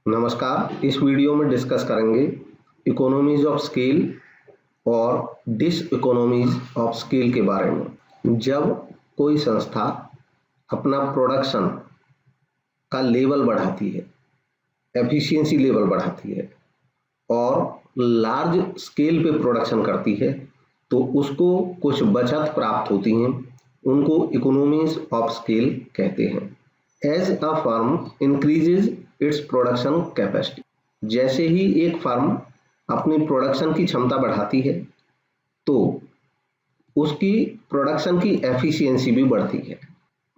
नमस्कार। इस वीडियो में डिस्कस करेंगे इकोनॉमीज ऑफ स्केल और डिस इकोनॉमीज ऑफ स्केल के बारे में। जब कोई संस्था अपना प्रोडक्शन का लेवल बढ़ाती है, एफिशिएंसी लेवल बढ़ाती है और लार्ज स्केल पे प्रोडक्शन करती है, तो उसको कुछ बचत प्राप्त होती हैं, उनको इकोनॉमीज ऑफ स्केल कहते हैं। As a firm increases its production capacity, जैसे ही एक फर्म अपनी प्रोडक्शन की क्षमता बढ़ाती है तो उसकी प्रोडक्शन की एफिशिएंसी भी बढ़ती है।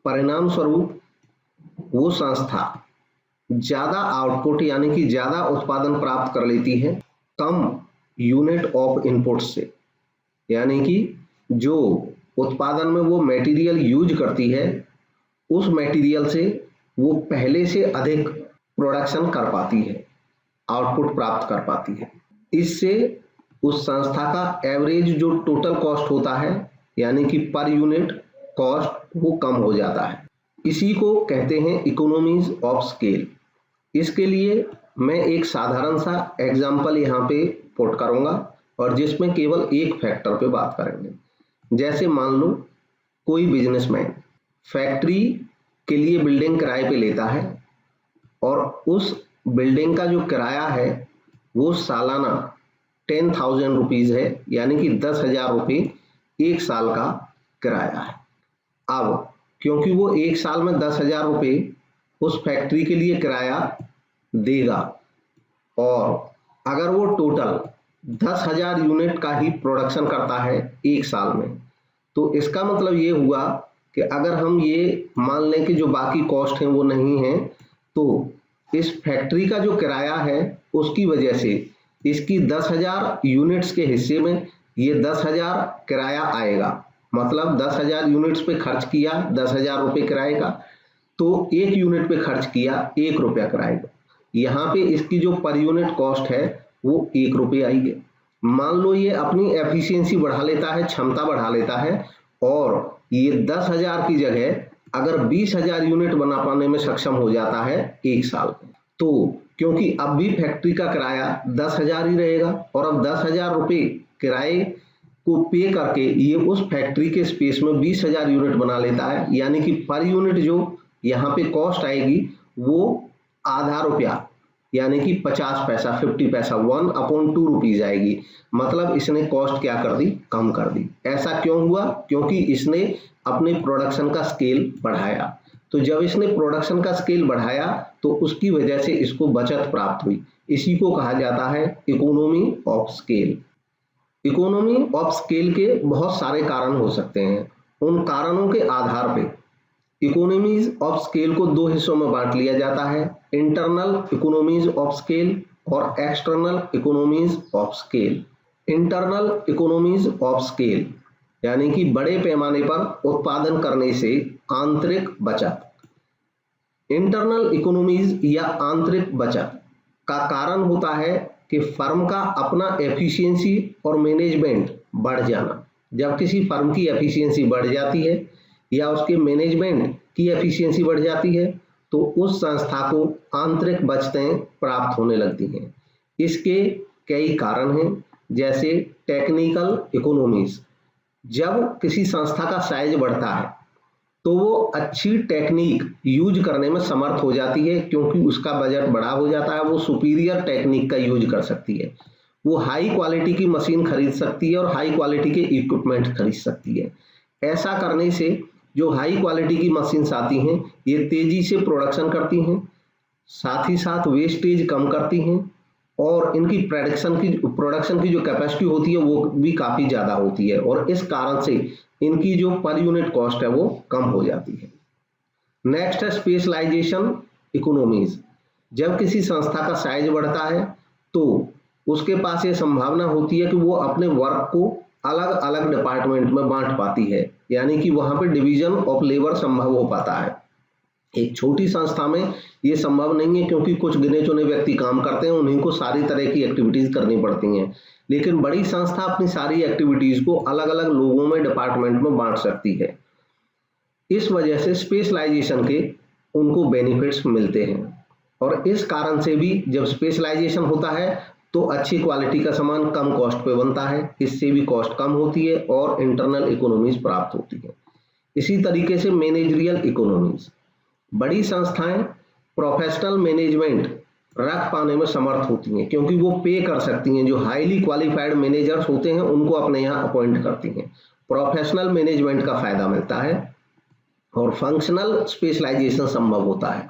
परिणाम स्वरूप वो संस्था ज्यादा आउटपुट यानी कि ज्यादा उत्पादन प्राप्त कर लेती है कम यूनिट ऑफ इनपुट से, यानी कि जो उत्पादन में वो मटेरियल यूज करती है उस मटेरियल से वो पहले से अधिक प्रोडक्शन कर पाती है, आउटपुट प्राप्त कर पाती है। इससे उस संस्था का एवरेज जो टोटल कॉस्ट होता है यानी कि पर यूनिट कॉस्ट वो कम हो जाता है। इसी को कहते हैं इकोनॉमीज ऑफ स्केल। इसके लिए मैं एक साधारण सा एग्जांपल यहाँ पे पुट करूंगा और जिसमें केवल एक फैक्टर पे बात करेंगे। जैसे मान लो कोई बिजनेसमैन फैक्ट्री के लिए बिल्डिंग किराए पे लेता है और उस बिल्डिंग का जो किराया है वो सालाना 10,000 रुपीज है, यानी कि 10,000 रुपये एक साल का किराया है। अब क्योंकि वो एक साल में 10,000 रुपये उस फैक्ट्री के लिए किराया देगा और अगर वो टोटल 10,000 यूनिट का ही प्रोडक्शन करता है एक साल में, तो इसका मतलब ये हुआ कि अगर हम ये मान लें कि जो बाकी कॉस्ट हैं वो नहीं है, तो इस फैक्ट्री का जो किराया है उसकी वजह से इसकी 10,000 यूनिट्स के हिस्से में ये 10,000 किराया आएगा। मतलब 10,000 यूनिट्स पे खर्च किया 10,000 रुपये किराए का, तो एक यूनिट पे खर्च किया 1 रुपया किराए का। यहाँ पे इसकी जो पर यूनिट कॉस्ट है वो 1 रुपये आएगी। मान लो ये अपनी एफिशिएंसी बढ़ा लेता है, क्षमता बढ़ा लेता है और ये 10,000 की जगह अगर 20,000 यूनिट बना पाने में सक्षम हो जाता है एक साल में, तो क्योंकि अब भी फैक्ट्री का किराया 10,000 ही रहेगा और अब 10,000 रुपये किराए को पे करके ये उस फैक्ट्री के स्पेस में 20,000 यूनिट बना लेता है, यानी कि पर यूनिट जो यहाँ पे कॉस्ट आएगी वो आधा रुपया यानी कि 50 पैसा 50 पैसा 1/2 रुपीज आएगी। मतलब इसने कॉस्ट क्या कर दी, कम कर दी। ऐसा क्यों हुआ? क्योंकि इसने अपने प्रोडक्शन का स्केल बढ़ाया। तो जब इसने प्रोडक्शन का स्केल बढ़ाया तो उसकी वजह से इसको बचत प्राप्त हुई। इसी को कहा जाता है economy of scale. Economy of scale के बहुत सारे कारण हो सकते हैं। उन कारणों के आधार पे इकोनॉमीज ऑफ स्केल को दो हिस्सों में बांट लिया जाता है, इंटरनल इकोनॉमीज ऑफ स्केल और external economies of scale. Internal economies of scale यानी कि बड़े पैमाने पर उत्पादन करने से आंतरिक बचत। इंटरनल इकोनॉमीज या आंतरिक बचत का कारण होता है कि फर्म का अपना एफिशिएंसी और मैनेजमेंट बढ़ जाना। जब किसी फर्म की एफिशिएंसी बढ़ जाती है या उसके मैनेजमेंट की एफिशिएंसी बढ़ जाती है तो उस संस्था को आंतरिक बचतें प्राप्त होने लगती हैं। इसके कई कारण हैं, जैसे टेक्निकल इकोनॉमीज। जब किसी संस्था का साइज बढ़ता है तो वो अच्छी टेक्निक यूज करने में समर्थ हो जाती है, क्योंकि उसका बजट बड़ा हो जाता है, वो सुपीरियर टेक्निक का यूज कर सकती है, वो हाई क्वालिटी की मशीन खरीद सकती है और हाई क्वालिटी के इक्विपमेंट खरीद सकती है। ऐसा करने से जो हाई क्वालिटी की मशीन्स आती हैं ये तेजी से प्रोडक्शन करती हैं, साथ ही साथ वेस्टेज कम करती हैं और इनकी प्रोडक्शन की जो कैपेसिटी होती है वो भी काफी ज्यादा होती है और इस कारण से इनकी जो पर यूनिट कॉस्ट है वो कम हो जाती है। नेक्स्ट है स्पेशलाइजेशन इकोनॉमीज। जब किसी संस्था का साइज बढ़ता है तो उसके पास ये संभावना होती है कि वो अपने वर्क को अलग अलग डिपार्टमेंट में बांट पाती है, यानी कि वहां पे डिवीजन ऑफ लेबर संभव हो पाता है। एक छोटी संस्था में ये संभव नहीं है, क्योंकि कुछ गिने चुने व्यक्ति काम करते हैं, उन्हीं को सारी तरह की एक्टिविटीज करनी पड़ती हैं। लेकिन बड़ी संस्था अपनी सारी एक्टिविटीज को अलग अलग लोगों में डिपार्टमेंट में बांट सकती है। इस वजह से स्पेशलाइजेशन के उनको बेनिफिट्स मिलते हैं और इस कारण से भी जब स्पेशलाइजेशन होता है तो अच्छी क्वालिटी का सामान कम कॉस्ट पे बनता है, इससे भी कॉस्ट कम होती है और इंटरनल इकोनॉमीज प्राप्त होती है। इसी तरीके से मैनेजरियल इकोनॉमीज, बड़ी संस्थाएं प्रोफेशनल मैनेजमेंट रख पाने में समर्थ होती हैं क्योंकि वो पे कर सकती हैं, जो हाईली क्वालिफाइड मैनेजर्स होते हैं उनको अपने यहाँ अपॉइंट करती हैं, प्रोफेशनल मैनेजमेंट का फायदा मिलता है और फंक्शनल स्पेशलाइजेशन संभव होता है।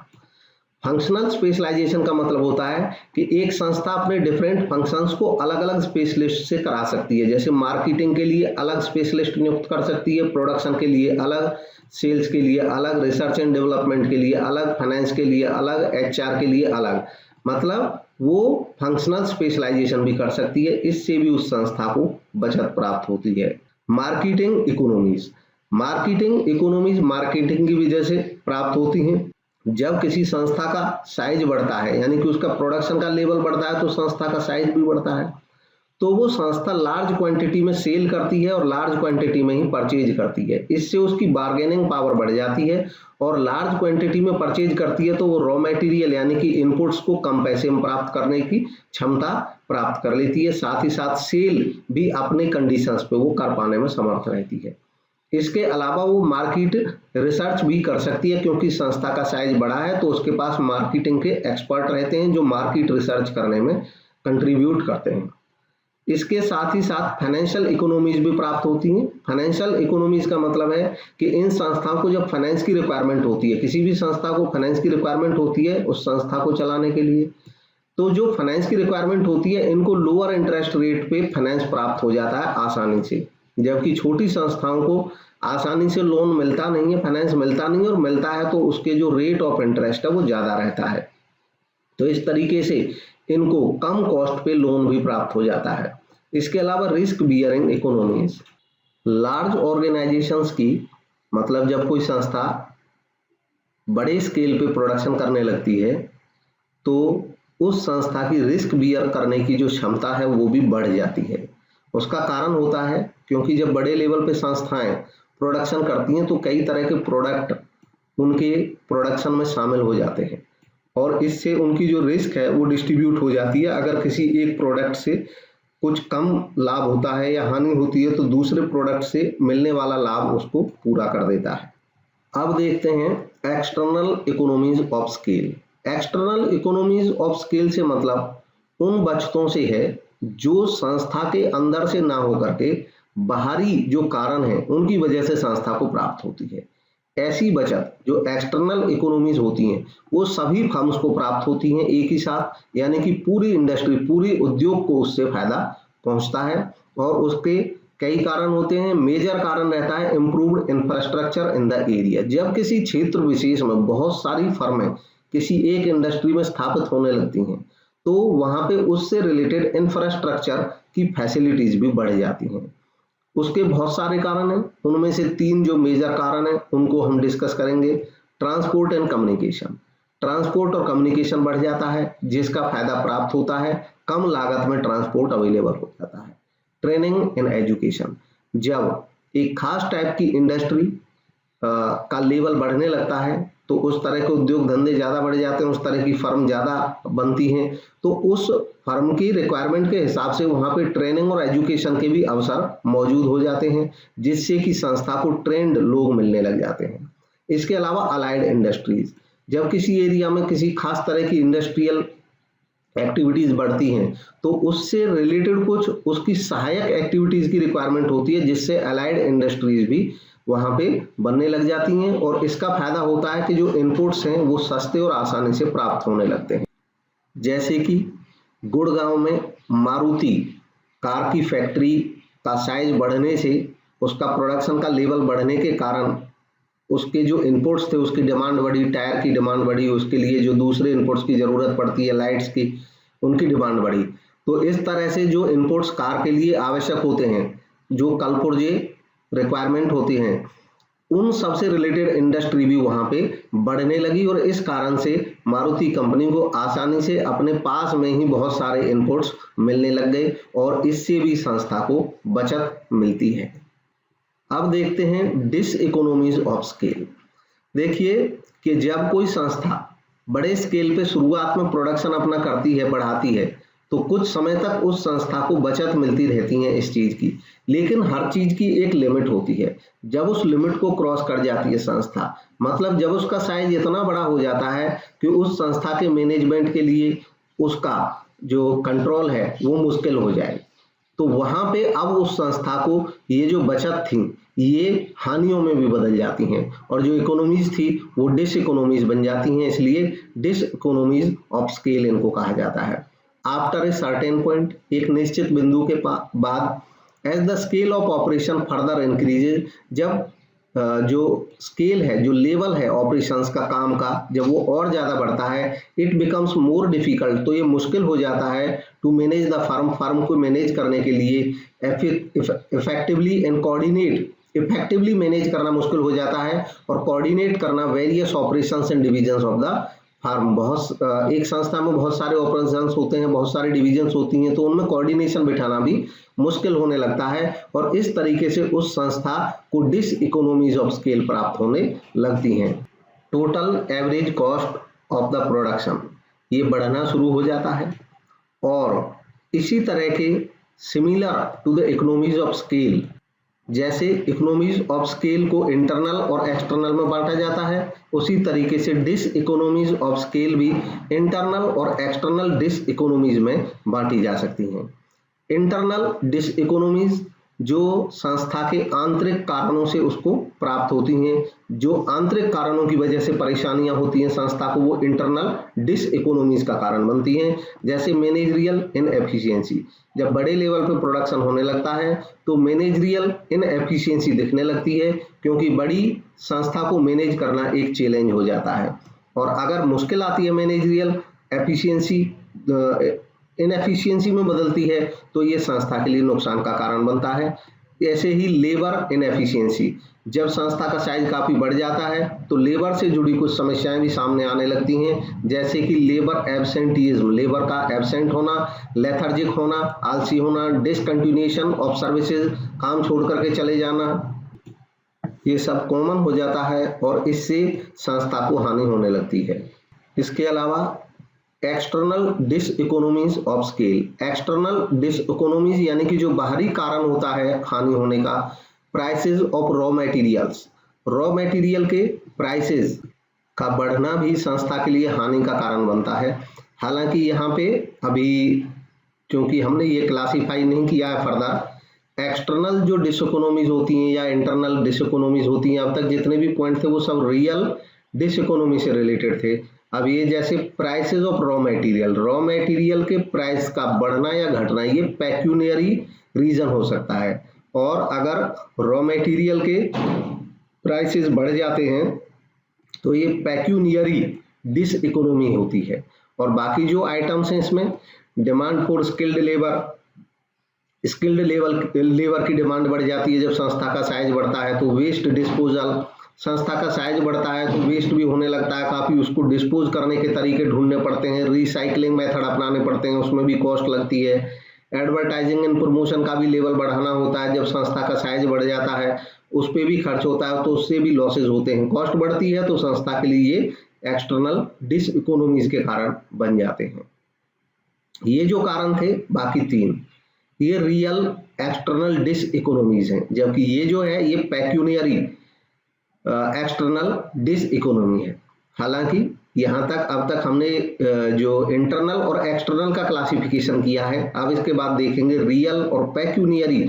फंक्शनल स्पेशलाइजेशन का मतलब होता है कि एक संस्था अपने डिफरेंट फंक्शंस को अलग अलग स्पेशलिस्ट से करा सकती है, जैसे मार्केटिंग के लिए अलग स्पेशलिस्ट नियुक्त कर सकती है, प्रोडक्शन के लिए अलग, सेल्स के लिए अलग, रिसर्च एंड डेवलपमेंट के लिए अलग, फाइनेंस के लिए अलग, एचआर के लिए अलग, मतलब वो फंक्शनल स्पेशलाइजेशन भी कर सकती है। इससे भी उस संस्था को बचत प्राप्त होती है। Marketing economies, marketing economies marketing की वजह से प्राप्त होती हैं। जब किसी संस्था का साइज बढ़ता है, यानी कि उसका प्रोडक्शन का लेवल बढ़ता है, तो संस्था का साइज भी बढ़ता है, तो वो संस्था लार्ज क्वांटिटी में सेल करती है और लार्ज क्वांटिटी में ही परचेज करती है। इससे उसकी बार्गेनिंग पावर बढ़ जाती है और लार्ज क्वांटिटी में परचेज करती है तो वो रॉ मटेरियल यानी कि इनपुट्स को कम पैसे में प्राप्त करने की क्षमता प्राप्त कर लेती है। साथ ही साथ सेल भी अपने कंडीशंस पे वो कर पाने में समर्थ रहती है। इसके अलावा वो मार्केट रिसर्च भी कर सकती है क्योंकि संस्था का साइज बड़ा है तो उसके पास मार्केटिंग के एक्सपर्ट रहते हैं जो मार्केट रिसर्च करने में कंट्रीब्यूट करते हैं। इसके साथ ही साथ फाइनेंशियल इकोनॉमीज भी प्राप्त होती हैं। फाइनेंशियल इकोनॉमीज का मतलब है कि इन संस्थाओं को जब फाइनेंस की रिक्वायरमेंट होती है, किसी भी संस्था को फाइनेंस की रिक्वायरमेंट होती है उस संस्था को चलाने के लिए, तो जो फाइनेंस की रिक्वायरमेंट होती है इनको लोअर इंटरेस्ट रेट पे फाइनेंस प्राप्त हो जाता है आसानी से, जबकि छोटी संस्थाओं को आसानी से लोन मिलता नहीं है, फाइनेंस मिलता नहीं है, और मिलता है तो उसके जो रेट ऑफ इंटरेस्ट है वो ज्यादा रहता है। तो इस तरीके से इनको कम कॉस्ट पे लोन भी प्राप्त हो जाता है। इसके अलावा risk bearing economies, large organisations की, मतलब जब कोई संस्था बड़े स्केल पे प्रोडक्शन करने लगती है तो उस संस्था की रिस्क बियर करने की जो क्षमता है वो भी बढ़ जाती है। उसका कारण होता है क्योंकि जब बड़े लेवल पे संस्थाएं प्रोडक्शन करती हैं तो कई तरह के प्रोडक्ट उनके प्रोडक्शन में शामिल हो जाते हैं और इससे उनकी जो रिस्क है वो डिस्ट्रीब्यूट हो जाती है। अगर किसी एक प्रोडक्ट से कुछ कम लाभ होता है या हानि होती है तो दूसरे प्रोडक्ट से मिलने वाला लाभ उसको पूरा कर देता है। अब देखते हैं external economies of scale. External economies of scale से मतलब उन बचतों से है जो संस्था के अंदर से ना होकर के बाहरी जो कारण है उनकी वजह से संस्था को प्राप्त होती है। ऐसी बचत जो एक्सटर्नल इकोनॉमीज होती हैं वो सभी फर्म्स को प्राप्त होती हैं एक ही साथ, यानी कि पूरी इंडस्ट्री, पूरी उद्योग को उससे फायदा पहुंचता है और उसके कई कारण होते हैं। मेजर कारण रहता है improved infrastructure in the area. जब किसी क्षेत्र विशेष में बहुत सारी फर्में किसी एक इंडस्ट्री में स्थापित होने लगती हैं तो वहां पे उससे रिलेटेड इंफ्रास्ट्रक्चर की फैसिलिटीज भी बढ़ जाती हैं। उसके बहुत सारे कारण हैं, उनमें से 3 जो मेजर कारण हैं उनको हम डिस्कस करेंगे। ट्रांसपोर्ट एंड कम्युनिकेशन, ट्रांसपोर्ट और कम्युनिकेशन बढ़ जाता है जिसका फायदा प्राप्त होता है, कम लागत में ट्रांसपोर्ट अवेलेबल हो जाता है। ट्रेनिंग एंड एजुकेशन, जब एक खास टाइप की इंडस्ट्री का लेवल बढ़ने लगता है तो उस तरह के उद्योग धंधे ज्यादा बढ़ जाते हैं, उस तरह की फर्म ज्यादा बनती हैं, तो उस फर्म की रिक्वायरमेंट के हिसाब से वहां पे ट्रेनिंग और एजुकेशन के भी अवसर मौजूद हो जाते हैं जिससे कि संस्था को ट्रेंड लोग मिलने लग जाते हैं। इसके अलावा अलाइड इंडस्ट्रीज, जब किसी एरिया में किसी खास तरह की इंडस्ट्रियल एक्टिविटीज बढ़ती हैं तो उससे रिलेटेड कुछ उसकी सहायक एक्टिविटीज की रिक्वायरमेंट होती है जिससे अलाइड इंडस्ट्रीज भी वहां पे बनने लग जाती हैं और इसका फायदा होता है कि जो इनपुट्स हैं वो सस्ते और आसानी से प्राप्त होने लगते हैं। जैसे कि गुड़गांव में मारुति कार की फैक्ट्री का साइज बढ़ने से उसका प्रोडक्शन का लेवल बढ़ने के कारण उसके जो इनपुट्स थे उसकी डिमांड बढ़ी, टायर की डिमांड बढ़ी, उसके लिए जो दूसरे इनपुट्स की जरूरत पड़ती है लाइट्स की, उनकी डिमांड बढ़ी। तो इस तरह से जो इनपुट्स कार के लिए आवश्यक होते हैं, जो कलपुर्जे रिक्वायरमेंट होती हैं, उन सबसे रिलेटेड इंडस्ट्री भी वहां पे बढ़ने लगी और इस कारण से मारुति कंपनी को आसानी से अपने पास में ही बहुत सारे इनपुट्स मिलने लग गए और इससे भी संस्था को बचत मिलती है। अब देखते हैं डिस इकोनॉमीज ऑफ स्केल। देखिए कि जब कोई संस्था बड़े स्केल पे शुरुआत में प्रोडक्शन अपना करती है, बढ़ाती है, तो कुछ समय तक उस संस्था को बचत मिलती रहती है इस चीज की। लेकिन हर चीज की एक लिमिट होती है। जब उस लिमिट को क्रॉस कर जाती है संस्था, मतलब जब उसका साइज इतना बड़ा हो जाता है कि उस संस्था के मैनेजमेंट के लिए उसका जो कंट्रोल है वो मुश्किल हो जाए, तो वहां पे अब उस संस्था को ये जो बचत थी ये हानियों में भी बदल जाती हैं, और जो इकोनॉमीज थी वो डिस इकोनॉमीज बन जाती हैं। इसलिए डिस इकोनॉमीज ऑफ स्केल इनको कहा जाता है। आफ्टर ए सर्टेन पॉइंट, एक निश्चित बिंदु के बाद, as the scale of operation further increases, जब जो स्केल है, जो लेवल है ऑपरेशंस का, काम का, जब वो और ज्यादा बढ़ता है, इट बिकम्स मोर डिफिकल्ट, तो ये मुश्किल हो जाता है टू मैनेज द फर्म को मैनेज करने के लिए effectively and coordinate, effectively manage करना मुश्किल हो जाता है और कोऑर्डिनेट करना various operations and divisions of the firm. एक संस्था में बहुत सारे ऑपरेशंस होते हैं, बहुत सारे डिविजन्स होती हैं, तो उनमें कोऑर्डिनेशन बिठाना भी मुश्किल होने लगता है, और इस तरीके से उस संस्था को डिस इकोनॉमीज ऑफ स्केल प्राप्त होने लगती हैं। Total average cost of the production ये बढ़ना शुरू हो जाता है, और इसी तरह के similar to the economies of scale, जैसे इकोनॉमीज ऑफ स्केल को इंटरनल और एक्सटर्नल में बांटा जाता है, उसी तरीके से डिस इकोनॉमीज ऑफ स्केल भी इंटरनल और एक्सटर्नल डिस इकोनॉमीज में बांटी जा सकती हैं। इंटरनल डिस इकोनॉमीज जो संस्था के आंतरिक कारणों से उसको प्राप्त होती हैं, जो आंतरिक कारणों की वजह से परेशानियां होती हैं संस्था को, वो इंटरनल डिस इकोनॉमीज का कारण बनती हैं। जैसे मैनेजरियल इनएफिशिएंसी, जब बड़े लेवल पे प्रोडक्शन होने लगता है तो मैनेजरियल इनएफिशिएंसी दिखने लगती है, क्योंकि बड़ी संस्था को मैनेज करना एक चैलेंज हो जाता है, और अगर मुश्किल आती है मैनेजरियल एफिशिएंसी इनएफिशिएंसी में बदलती है तो ये संस्था के लिए नुकसान का कारण बनता है। ऐसे ही लेबर इनएफिशिएंसी, जब संस्था का साइज काफी बढ़ जाता है तो लेबर से जुड़ी कुछ समस्याएं भी सामने आने लगती हैं, जैसे कि लेबर एब्सेंटीज्म, लेबर का एब्सेंट होना, लेथर्जिक होना, आलसी होना, डिसकंटिन्यूएशन ऑफ सर्विसेज, काम छोड़ करके चले जाना, ये सब कॉमन हो जाता है और इससे संस्था को हानि होने लगती है। इसके अलावा external diseconomies of scale, external diseconomies यानी कि जो बाहरी कारण होता है हानि होने का, prices of raw materials, raw material के प्राइसेस का बढ़ना भी संस्था के लिए हानि का कारण बनता है। हालांकि यहाँ पे अभी क्योंकि हमने ये क्लासीफाई नहीं किया है फर्दर, एक्सटर्नल जो डिस इकोनॉमीज होती हैं या इंटरनल डिस इकोनॉमीज होती हैं, अब तक जितने भी पॉइंट थे वो सब रियल डिस इकोनॉमी से रिलेटेड थे। अब ये जैसे prices of raw material, raw material के प्राइस का बढ़ना या घटना, ये पेक्यूनियरी रीजन हो सकता है, और अगर रॉ मटेरियल के प्राइसेस बढ़ जाते हैं तो ये पेक्यूनियरी डिस इकोनॉमी होती है। और बाकी जो आइटम्स हैं इसमें demand for skilled labour, skilled labour की डिमांड बढ़ जाती है जब संस्था का साइज बढ़ता है, तो वेस्ट डिस्पोजल, संस्था का साइज बढ़ता है तो वेस्ट भी होने लगता है काफी, उसको डिस्पोज करने के तरीके ढूंढने पड़ते हैं, रिसाइकलिंग मेथड अपनाने पड़ते हैं, उसमें भी कॉस्ट लगती है। एडवर्टाइजिंग एंड प्रमोशन का भी लेवल बढ़ाना होता है, जब संस्था का साइज बढ़ जाता है उस पर भी खर्च होता है, तो उससे भी लॉसेज होते हैं, कॉस्ट बढ़ती है, तो संस्था के लिए ये एक्सटर्नल डिस इकोनॉमीज के कारण बन जाते हैं। ये जो कारण थे बाकी तीन, ये रियल एक्सटर्नल डिस इकोनॉमीज हैं, जबकि ये जो है ये पेक्यूनियरी एक्सटर्नल डिस इकोनॉमी है। हालांकि यहाँ तक अब तक हमने जो इंटरनल और एक्सटर्नल का क्लासिफिकेशन किया है, अब इसके बाद देखेंगे रियल और पेक्यूनियरी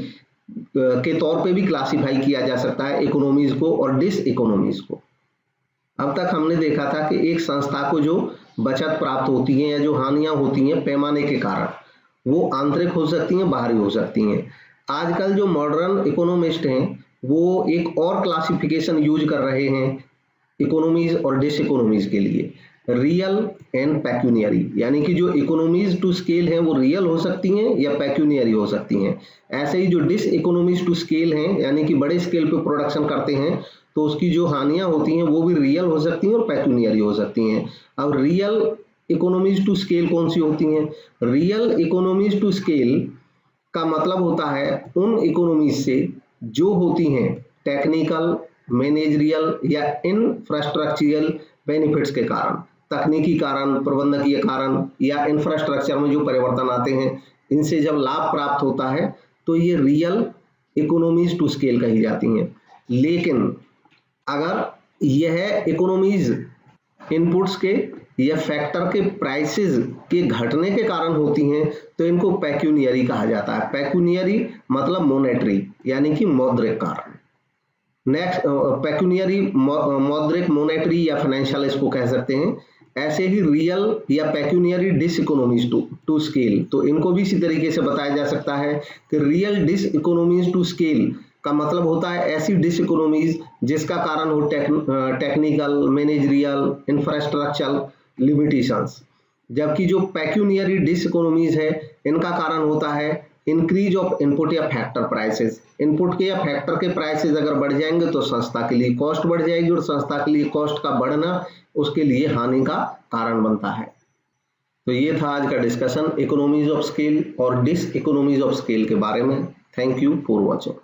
के तौर पे भी क्लासिफाई किया जा सकता है इकोनॉमीज को और डिस इकोनॉमीज को। अब तक हमने देखा था कि एक संस्था को जो बचत प्राप्त होती है या जो हानियां होती हैं पैमाने के कारण, वो आंतरिक हो सकती हैं, बाहरी हो सकती हैं। आजकल जो मॉडर्न इकोनॉमिस्ट हैं वो एक और क्लासिफिकेशन यूज कर रहे हैं इकोनॉमीज और डिस इकोनॉमीज के लिए, रियल एंड पेक्यूनियरी, यानी कि जो इकोनॉमीज टू स्केल हैं वो रियल हो सकती हैं या पेक्यूनियरी हो सकती हैं। ऐसे ही जो डिस इकोनॉमीज टू स्केल हैं यानी कि बड़े स्केल पे प्रोडक्शन करते हैं, तो उसकी जो हानियां होती हैं वो भी रियल हो सकती हैं और पेक्यूनियरी हो सकती हैं। अब रियल इकोनॉमीज टू स्केल कौन सी होती हैं? रियल इकोनॉमीज टू स्केल का मतलब होता है उन इकोनॉमीज से जो होती हैं टेक्निकल, मैनेजरियल या इंफ्रास्ट्रक्चरल बेनिफिट्स के कारण। तकनीकी कारण, प्रबंधकीय कारण या इंफ्रास्ट्रक्चर में जो परिवर्तन आते हैं, इनसे जब लाभ प्राप्त होता है तो ये रियल इकोनॉमीज टू स्केल कही जाती हैं। लेकिन अगर यह इकोनॉमीज इनपुट्स के या फैक्टर के प्राइसेस के घटने के कारण होती हैं तो इनको पेक्यूनियरी कहा जाता है। पेक्यूनियरी मतलब मॉनेटरी यानी कि मौद्रिक कारण। नेक्स्ट पेक्यूनियरी, मौद्रिक, मॉनेटरी या फाइनेंशियल इसको कह सकते हैं। ऐसे ही रियल या पेक्यूनियरी डिस इकोनॉमीज टू स्केल, तो इनको भी इसी तरीके से बताया जा सकता है कि real diseconomies to scale का मतलब होता है ऐसी डिस इकोनॉमीज जिसका कारण हो टेक्निकल, मैनेजरियल, इंफ्रास्ट्रक्चरल लिमिटेशंस। जबकि जो पेक्यूनियरी डिस इकोनॉमीज है इनका कारण होता है इंक्रीज ऑफ इनपुट या फैक्टर प्राइसेस। इनपुट के या फैक्टर के प्राइसेस अगर बढ़ जाएंगे तो संस्था के लिए कॉस्ट बढ़ जाएगी और संस्था के लिए कॉस्ट का बढ़ना उसके लिए हानि का कारण बनता है। तो ये था आज का डिस्कशन इकोनॉमीज ऑफ स्केल और डिस इकोनॉमीज ऑफ स्केल के बारे में। Thank you for watching.